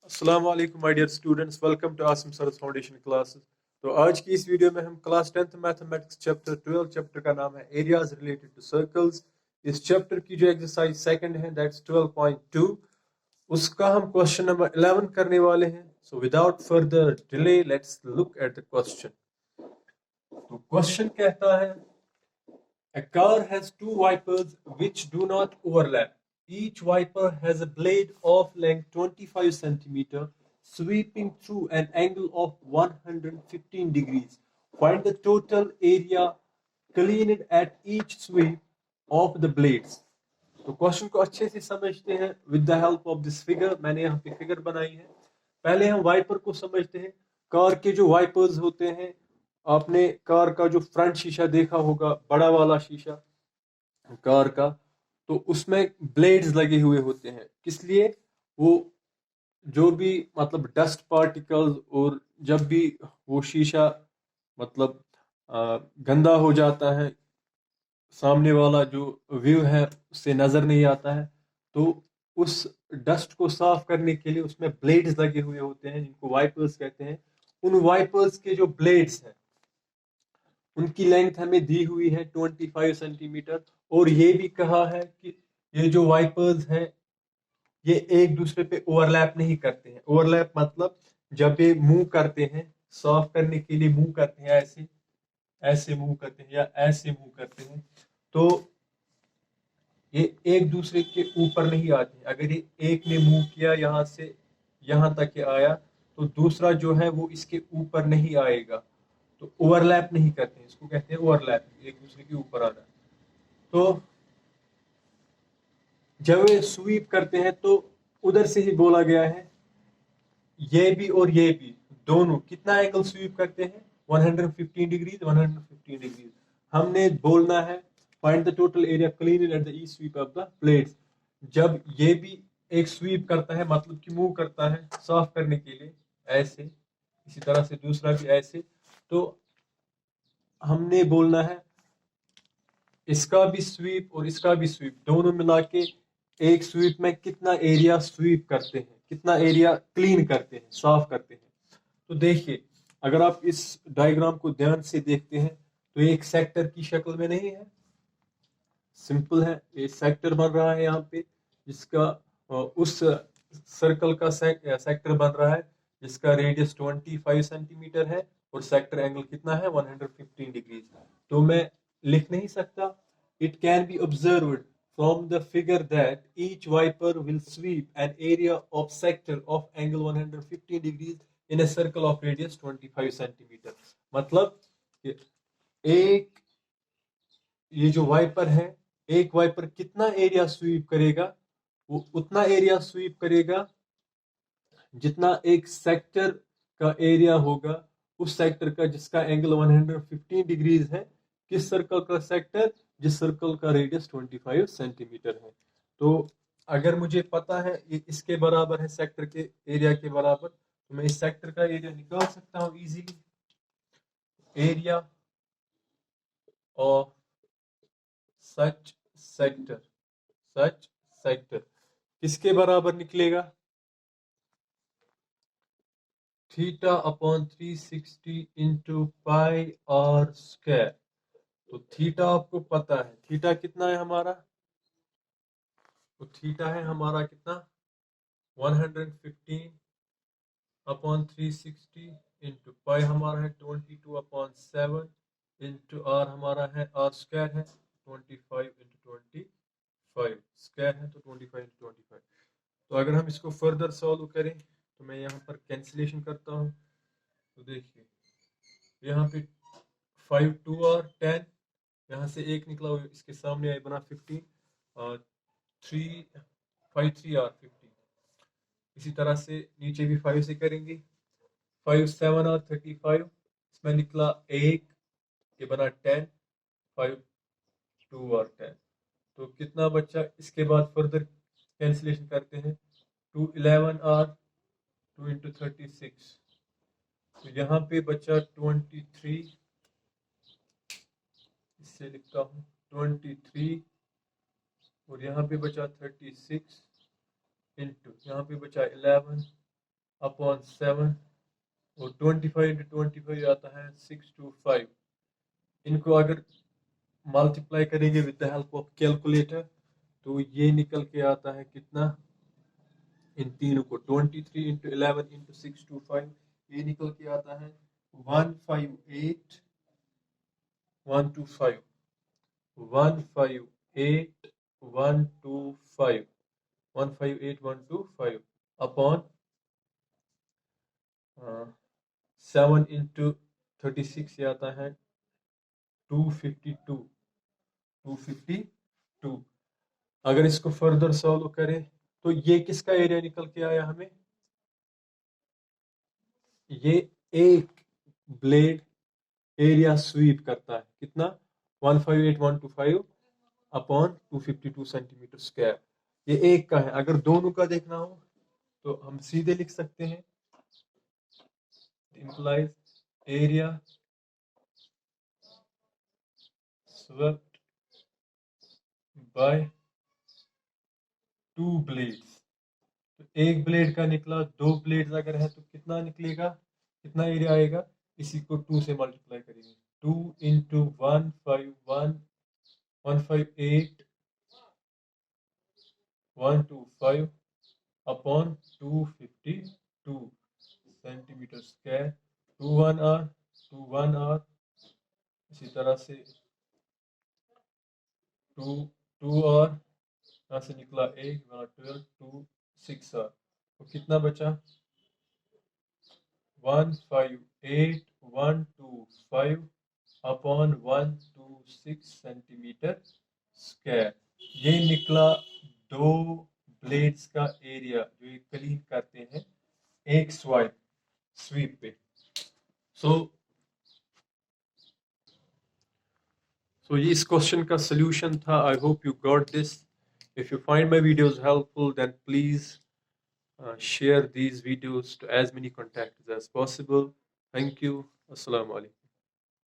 अस्सलाम वालेकुम my dear students, welcome to Asim sir's foundation classes. तो आज की इस वीडियो में हम class 10th mathematics chapter 12 chapter का नाम है एरियाज रिलेटेड टू सर्कल्स। इस चैप्टर की जो एक्सरसाइज सेकंड है दैट्स 12.2, उसका हम क्वेश्चन नंबर 11 करने वाले हैं। So without further delay let's look at the question. तो क्वेश्चन कहता है a car has two wipers which do not overlap. Each wiper has a blade of length 25 centimeter sweeping through an angle of 115 degrees. Find the total area cleaned at each sweep of the blades. तो question को अच्छे से समझते हैं with the help of this figure. मैंने यहाँ पे figure बनाई है। पहले हम वाइपर को समझते हैं। कार के जो वाइपर्स होते हैं, आपने कार का जो फ्रंट शीशा देखा होगा, बड़ा वाला शीशा कार का, तो उसमें ब्लेड्स लगे हुए होते हैं। किस लिए? वो जो भी मतलब डस्ट पार्टिकल्स, और जब भी वो शीशा मतलब गंदा हो जाता है, सामने वाला जो व्यू है उससे नजर नहीं आता है, तो उस डस्ट को साफ करने के लिए उसमें ब्लेड्स लगे हुए होते हैं जिनको वाइपर्स कहते हैं। उन वाइपर्स के जो ब्लेड्स हैं उनकी लेंथ हमें दी हुई है 25 सेंटीमीटर। और ये भी कहा है कि ये जो वाइपर्स हैं ये एक दूसरे पे ओवरलैप नहीं करते हैं। ओवरलैप मतलब जब ये मूव करते हैं, साफ करने के लिए मूव करते हैं, ऐसे ऐसे मूव करते हैं या ऐसे मूव करते हैं, तो ये एक दूसरे के ऊपर नहीं आते। अगर ये एक ने मूव किया यहाँ से यहाँ तक ये आया, तो दूसरा जो है वो इसके ऊपर नहीं आएगा। तो ओवरलैप नहीं करते हैं, इसको कहते हैं ओवरलैप, एक दूसरे के ऊपर आना। तो जब ये स्वीप करते हैं तो उधर से ही बोला गया है ये भी और ये भी दोनों कितना एंगल स्वीप करते हैं, 115 डिग्रीज 115 डिग्रीज। हमने बोलना है find the total area cleaned at the each sweep of the blades. जब ये भी एक स्वीप करता है मतलब कि मूव करता है साफ करने के लिए ऐसे, इसी तरह से दूसरा भी ऐसे, तो हमने बोलना है इसका भी स्वीप और इसका भी स्वीप दोनों मिला के एक स्वीप में कितना एरिया स्वीप करते हैं, कितना एरिया क्लीन करते हैं, साफ करते हैं। तो देखिए, अगर आप इस डायग्राम को ध्यान से देखते हैं तो ये एक सेक्टर की शक्ल में नहीं है, सिंपल है। ये सेक्टर बन रहा है यहाँ पे, जिसका उस सर्कल का सेक्टर बन रहा है जिसका रेडियस 25 सेंटीमीटर है और सेक्टर एंगल कितना है, 115 डिग्रीज। तो मैं लिख नहीं सकता, it can be observed from the figure that each wiper will sweep an area of sector of angle 115 degrees in a circle of radius 25 centimeter. मतलब एक ये जो वाइपर है, एक वाइपर कितना एरिया स्वीप करेगा, वो उतना एरिया स्वीप करेगा जितना एक सेक्टर का एरिया होगा, उस सेक्टर का जिसका एंगल 115 डिग्रीज है। किस सर्कल का सेक्टर? जिस सर्कल का रेडियस 25 सेंटीमीटर है। तो अगर मुझे पता है ये इसके बराबर है, सेक्टर के एरिया के बराबर, तो मैं इस सेक्टर का एरिया निकाल सकता हूँ easily. Area of such sector, such sector किसके बराबर निकलेगा? Theta upon 360 into pi r square. तो थीटा आपको पता है, थीटा कितना है हमारा? तो थीटा है हमारा कितना, 115 अपॉन 360 इंटू पाई हमारा है 22/7 इंटू आर हमारा है, आर स्क्वायर है 25 इंटू 25 स्क्वायर है, तो 25 इंटू 25। तो अगर हम इसको फर्दर सॉल्व करें तो मैं यहाँ पर कैंसिलेशन करता हूँ। तो देखिए यहाँ पे 5 2 और 10, यहाँ से एक निकला हुआ इसके सामने आई बना 15 और 3 5 3 और 15। इसी तरह से नीचे भी 5 से करेंगे, 5 7 और 35, इसमें निकला एक, ये बना 10, 5 2 और 10। तो कितना बचा? इसके बाद फर्दर कैंसिलेशन करते हैं, 2 11 और 2 इंटू 36, तो यहाँ पे बचा 23, इससे लिखता हूँ 23, और यहाँ पे बचा 36 इंटू यहाँ पे बचा 11 अपॉन 7 और 25 इंटू 25 आता है 625। इनको अगर मल्टीप्लाई करेंगे with the help of calculator तो ये निकल के आता है कितना, इन तीनों को 23 इंटू 11 इंटू 625 ये निकल के आता है 158 125 158 125 158 125 अपॉन 7 इंटू 36 ये आता है 252। अगर इसको फर्दर सॉल्व करें तो ये किसका एरिया निकल के आया हमें, ये एक ब्लेड एरिया स्वीप करता है कितना 158125 अपॉन 252 सेंटीमीटर स्क्वायर। ये एक का है, अगर दोनों का देखना हो तो हम सीधे लिख सकते हैं implies area swept by two blades। तो एक ब्लेड का निकला, दो ब्लेड्स अगर है तो कितना निकलेगा, कितना एरिया आएगा, इसी को 2 से मल्टीप्लाई करेंगे 2 into 158 125 upon 252 centimeter square. 2 r इसी तरह से 2 आर यहाँ से निकला 1 12 2 6 आर तो कितना बचा 158 125 अपॉन 126 सेंटीमीटर स्क्वायर। ये निकला दो ब्लेड्स का एरिया जो ये क्लीन करते हैं एक स्वीप पे। सो ये इस क्वेश्चन का सॉल्यूशन था। I hope you got this. If you find my videos helpful then please share these videos to as many contacts as possible. Thank you. Assalamu alaikum.